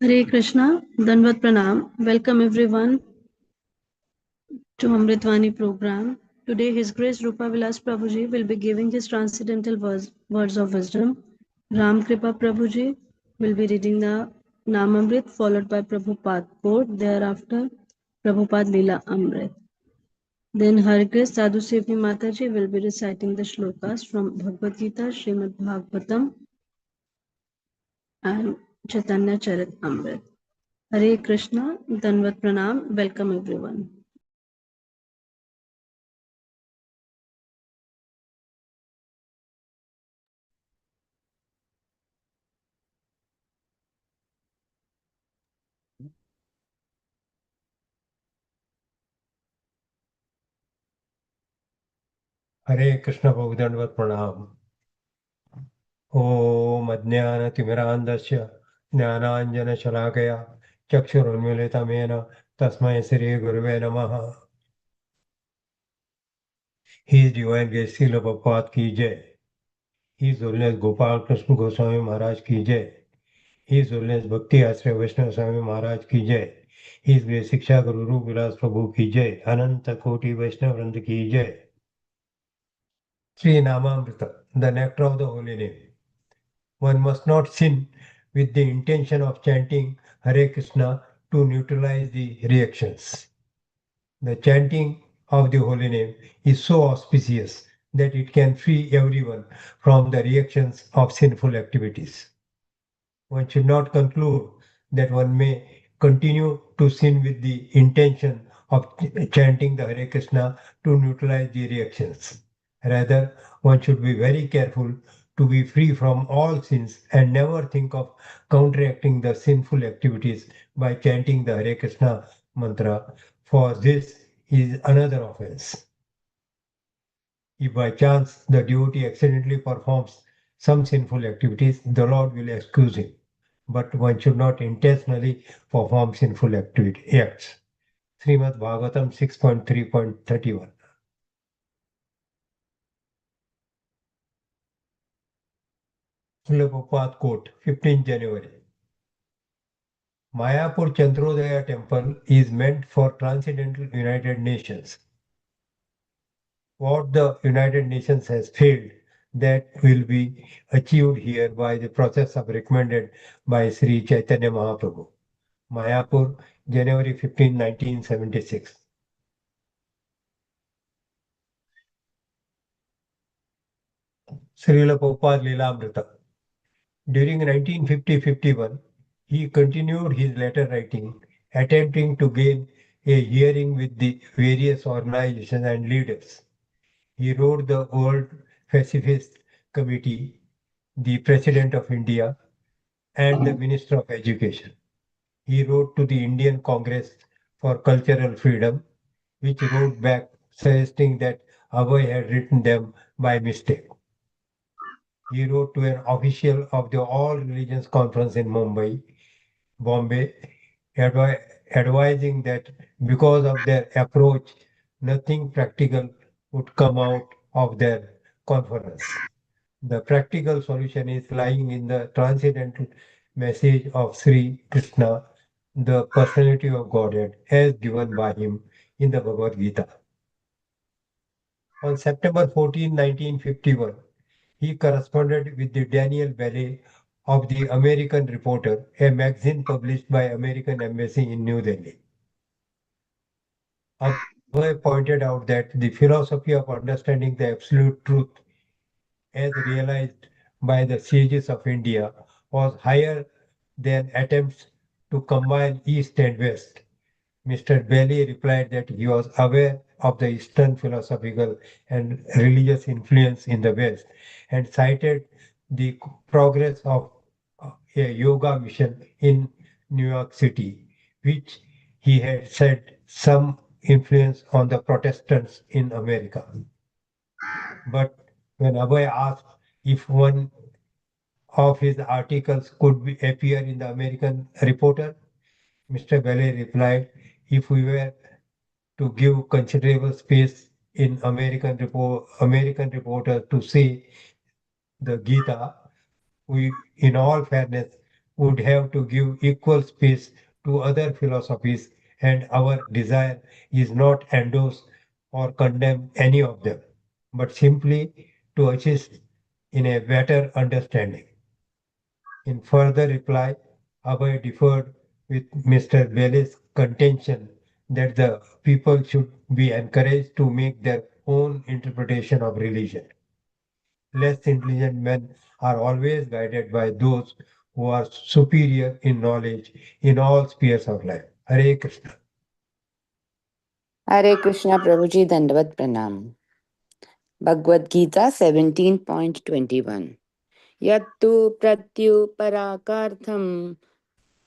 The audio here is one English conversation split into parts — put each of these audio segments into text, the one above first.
Hare Krishna, Danvat Pranam. Welcome everyone to Amritvani program. Today His Grace Rupavilas Prabhuji will be giving his transcendental words of wisdom. Ram Kripa Prabhuji will be reading the Namamrit followed by Prabhupada quote. Thereafter, Prabhupada Leela Amrit. Then Her Grace Sadhu Sevi Mataji will be reciting the shlokas from Bhagavad Gita, Srimad Bhagavatam and Chaitanya Charit Amrit. Hare Krishna, Danvat Pranam. Welcome everyone. हरे कृष्ण बहुदंडवत प्रणाम। ओम अज्ञानतिमिरान्धस्य ज्ञानाञ्जनशलाकया चक्षुरुन्मीलितं तस्मै श्री गुरुवे नमः। His Divine Grace Srila Prabhupada की जय। His Holiness Gopal Krishna Goswami महाराज की जय। His Holiness भक्ति आश्रय वैष्णव स्वामी महाराज की जय। His Grace शिक्षा गुरु रूपविलास प्रभु की जय। अनंत कोटि वैष्णव वृंद की जय। Shri नामामृत, the nectar of the holy name. One must not sin with the intention of chanting Hare Krishna to neutralize the reactions. The chanting of the holy name is so auspicious that it can free everyone from the reactions of sinful activities. One should not conclude that one may continue to sin with the intention of chanting the Hare Krishna to neutralize the reactions. Rather, one should be very careful to be free from all sins and never think of counteracting the sinful activities by chanting the Hare Krishna mantra, for this is another offense. If by chance the devotee accidentally performs some sinful activities, the Lord will excuse him. But one should not intentionally perform sinful acts. Srimad Bhagavatam 6.3.31. Srila Prabhupada quote, 15th January. Mayapur Chandrodaya temple is meant for Transcendental United Nations. What the United Nations has failed, that will be achieved here by the process of recommended by Sri Chaitanya Mahaprabhu. Mayapur, January 15, 1976. Srila Prabhupada Leelamrita. During 1950-51, he continued his letter writing, attempting to gain a hearing with the various organizations and leaders. He wrote the World Pacifist Committee, the President of India, and the Minister of Education. He wrote to the Indian Congress for Cultural Freedom, which wrote back suggesting that Abhay had written them by mistake. He wrote to an official of the All Religions Conference in Bombay, advising that because of their approach, nothing practical would come out of their conference. The practical solution is lying in the transcendental message of Sri Krishna, the personality of Godhead, as given by him in the Bhagavad Gita. On September 14, 1951, he corresponded with the Daniel Ballet of the American Reporter, a magazine published by American Embassy in New Delhi. Abhay pointed out that the philosophy of understanding the absolute truth as realized by the sages of India was higher than attempts to combine East and West. Mr. Bailey replied that he was aware of the Eastern philosophical and religious influence in the West and cited the progress of a yoga mission in New York City, which he had said some influence on the Protestants in America. But when Abhay asked if one of his articles could appear in the American Reporter, Mr. Bailey replied, if we were to give considerable space in American Reporter to say the Gita, we, in all fairness, would have to give equal space to other philosophies, and our desire is not endorse or condemn any of them, but simply to assist in a better understanding. In further reply, Abhay differed with Mr. Bailey's contention that the people should be encouraged to make their own interpretation of religion. Less intelligent men are always guided by those who are superior in knowledge in all spheres of life. Hare Krishna. Hare Krishna Prabhuji Dandavat Pranam. Bhagavad Gita 17.21. Yattu pratyuparakartham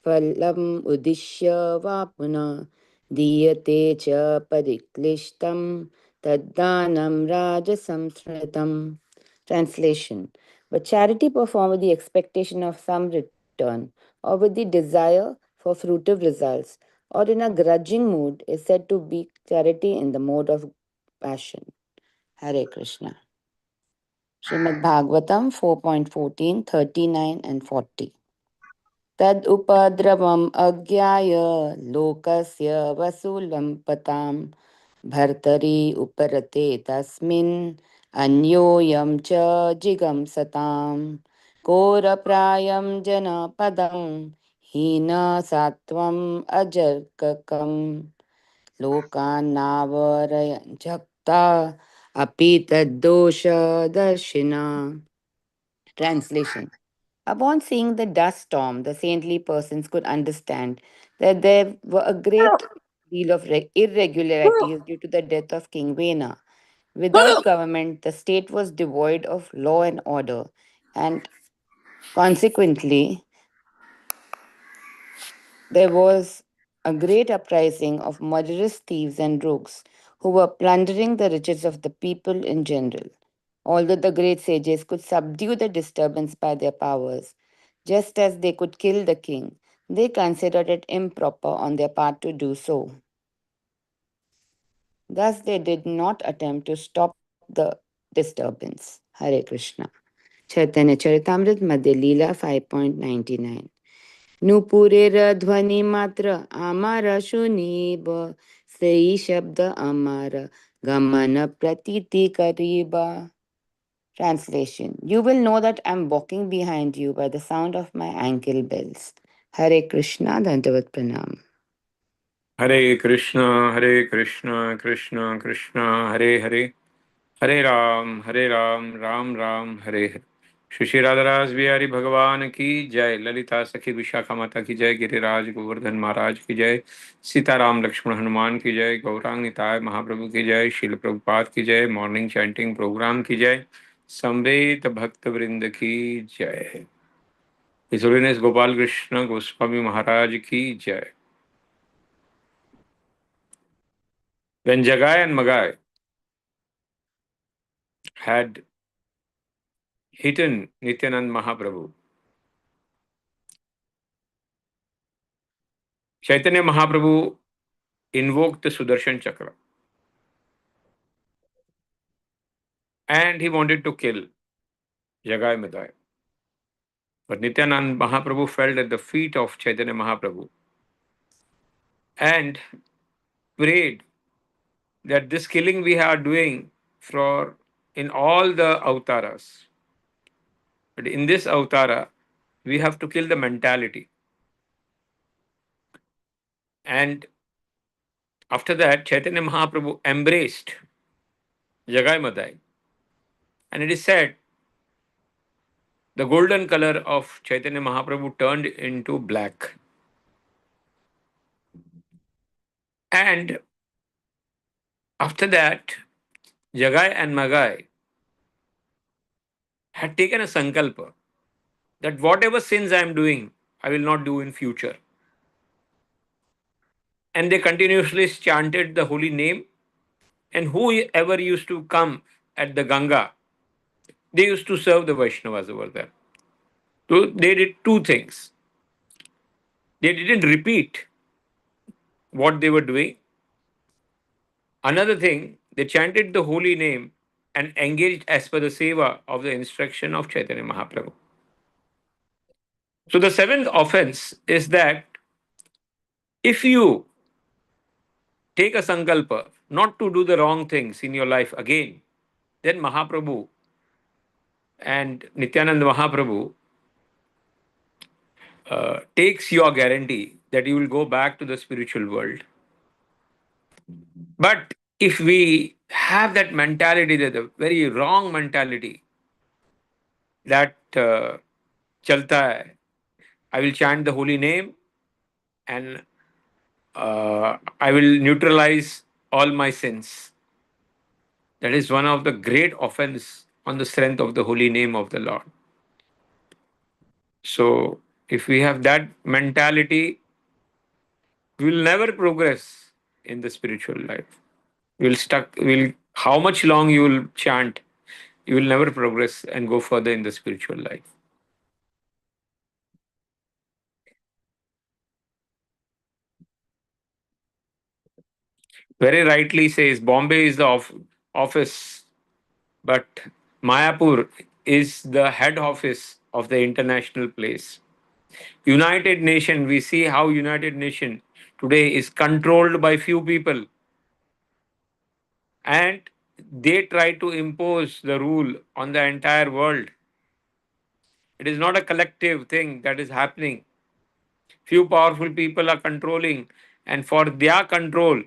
phalam udishya vapuna diyate cha pariklishtam taddanam rajasamsritam. Translation. But charity performed with the expectation of some return or with the desire for fruitive results or in a grudging mood is said to be charity in the mode of passion. Hare Krishna. Srimad Bhagavatam 4.14, 39 and 40. Tad upadravam agyaya lokasya vasulam patam bhartari uparate tasmin anyoyam cha jigam satam kora prayam jana padam hina satvam ajarkakam lokanavarayan jakta api taddosha darshina. Translation. Upon seeing the dust storm, the saintly persons could understand that there were a great deal of irregularities due to the death of King Vena. Without government, the state was devoid of law and order, and consequently, there was a great uprising of murderous thieves and rogues who were plundering the riches of the people in general. Although the great sages could subdue the disturbance by their powers, just as they could kill the king, they considered it improper on their part to do so. Thus, they did not attempt to stop the disturbance. Hare Krishna. Chaitanya Charitamrit Madhya Leela 5.99. नुपुरेर ध्वनि मात्र आमार सुनीब सही शब्द अमार गमन प्रतीति करीबा. Translation. You will know that I am walking behind you by the sound of my ankle bells. Hare Krishna, Dandavat Pranam. Hare Krishna, Hare Krishna, Krishna Krishna, Hare Hare, Hare Ram, Ram Ram, Hare Hare. Shri Shri राधारास Bihari भगवान की जय, ललिता सखी विशाखा माता की जय, गिरिराज गोवर्धन महाराज की जय, सीताराम लक्ष्मण हनुमान की जय, गौरांग निताय महाप्रभु की जय, शिल प्रभुपाद की जय, मॉर्निंग चैंटिंग प्रोग्राम की जय, संवेद भक्त वृंद की जय, हिज होलीनेस गोपाल कृष्ण गोस्वामी महाराज की जय. When Jagai and Magai had hidden Nityanand Mahaprabhu, Chaitanya Mahaprabhu invoked the Sudarshan Chakra and he wanted to kill Jagai Magai. But Nityanand Mahaprabhu fell at the feet of Chaitanya Mahaprabhu and prayed that this killing we are doing for in all the avatars. But in this avatara, we have to kill the mentality. And after that, Chaitanya Mahaprabhu embraced Jagai Madai. And it is said the golden color of Chaitanya Mahaprabhu turned into black. And after that, Jagai and Magai had taken a sankalpa that whatever sins I am doing, I will not do in future. And they continuously chanted the holy name. And whoever used to come at the Ganga, they used to serve the Vaishnavas over there. So they did two things. They didn't repeat what they were doing. Another thing, they chanted the holy name and engaged as per the seva of the instruction of Chaitanya Mahaprabhu. So the seventh offense is that if you take a sankalpa not to do the wrong things in your life again, then Mahaprabhu and Nityananda Mahaprabhu takes your guarantee that you will go back to the spiritual world. But if we have that mentality, that the very wrong mentality, that chalta hai, I will chant the holy name and I will neutralize all my sins. That is one of the great offense on the strength of the holy name of the Lord. So if we have that mentality, we will never progress in the spiritual life. We'll stuck. Will how much long you will chant, you will never progress and go further in the spiritual life. Very rightly says Bombay is the office, but Mayapur is the head office of the international place. United Nation, we see how United Nation today is controlled by few people, and they try to impose the rule on the entire world. It is not a collective thing that is happening. Few powerful people are controlling, and for their control,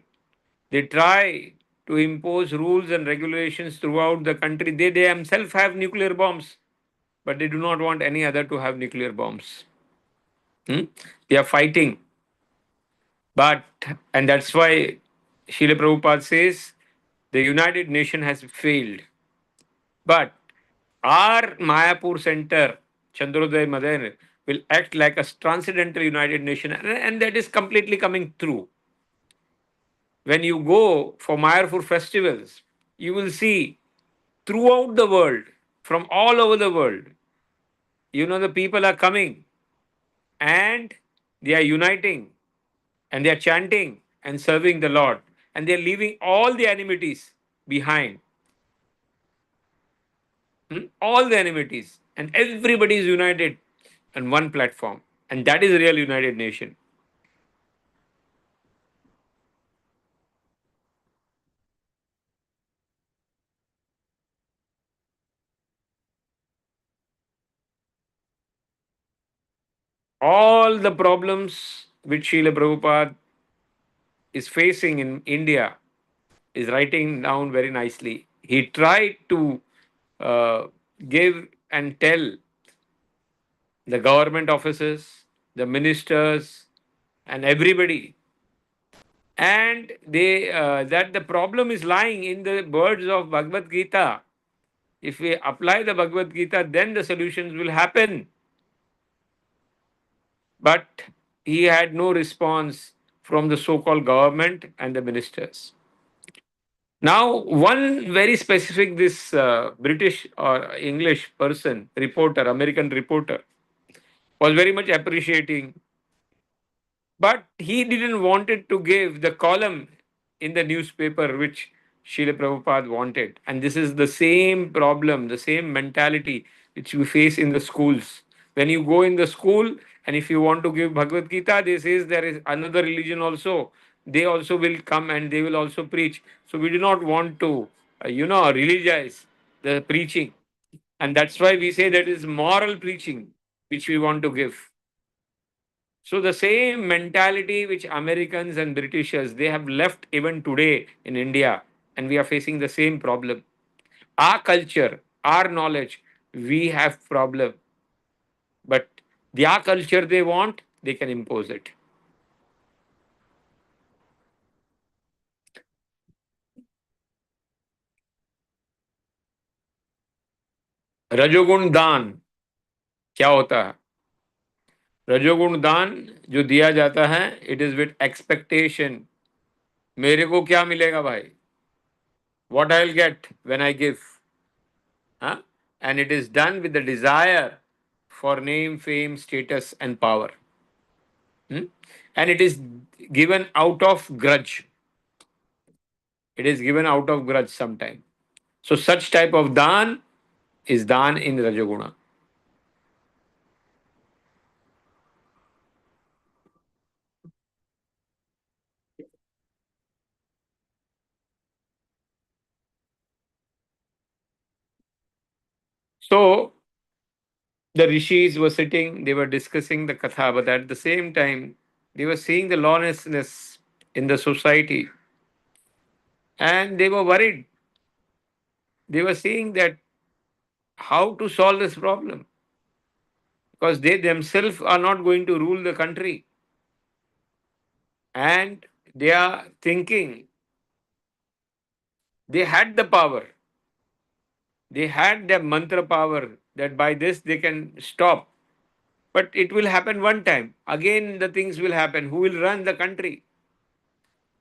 they try to impose rules and regulations throughout the country. They themselves have nuclear bombs, but they do not want any other to have nuclear bombs. Hmm? They are fighting. But, and that's why Srila Prabhupada says the United Nation has failed. But our Mayapur Center, Chandrodaya Madan, will act like a transcendental United Nation, and that is completely coming true. When you go for Mayapur festivals, you will see throughout the world, from all over the world, the people are coming and they are uniting and they are chanting and serving the Lord, and they are leaving all the enmities behind. All the enmities, and everybody is united on one platform, and that is a real United Nation. All the problems which Srila Prabhupada is facing in India is writing down very nicely. He tried to uh, give and tell the government offices, the ministers, and everybody, and they that the problem is lying in the words of Bhagavad Gita. If we apply the Bhagavad Gita, then the solutions will happen. But he had no response from the so-called government and the ministers. Now, one very specific, this British or English person, reporter, American reporter, was very much appreciating, but he didn't wanted to give the column in the newspaper which Srila Prabhupada wanted. And this is the same problem, the same mentality which we face in the schools. When you go in the school and if you want to give Bhagavad Gita, they says there is another religion also. They also will come and they will also preach. So we do not want to, religize the preaching. And that's why we say that is moral preaching which we want to give. So the same mentality which Americans and Britishers they have left even today in India, and we are facing the same problem. Our culture, our knowledge, we have problem, but their culture they want, they can impose it. रजोगुण दान क्या होता है? रजोगुण दान जो दिया जाता है, इट इज विथ एक्सपेक्टेशन. मेरे को क्या मिलेगा भाई? What I'll get when I give? Huh? And it is done with the desire for name, fame, status, and power. And it is given out of grudge. It is given out of grudge sometime. So such type of dan is dan in Rajaguna. So the rishis were sitting, they were discussing the katha, but at the same time, they were seeing the lawlessness in the society and they were worried. They were seeing that how to solve this problem because they themselves are not going to rule the country. And they are thinking they had the power, they had the mantra power that by this they can stop. But it will happen one time. Again, the things will happen. Who will run the country?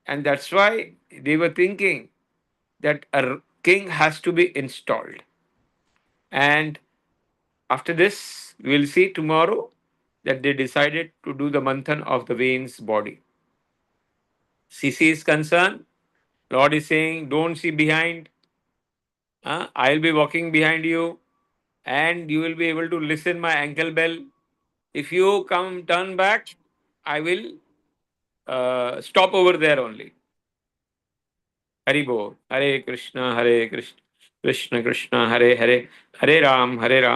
And that's why they were thinking that a king has to be installed. And after this, we will see tomorrow that they decided to do the manthan of the veins body. CC is concerned. Lord is saying, don't see behind. I'll be walking behind you and you will be able to listen my ankle bell. If you come turn back, I will stop over there only. Hari Bol. Hare Krishna, Krishna Krishna, Hare Hare, Hare Ram, Hare Ram.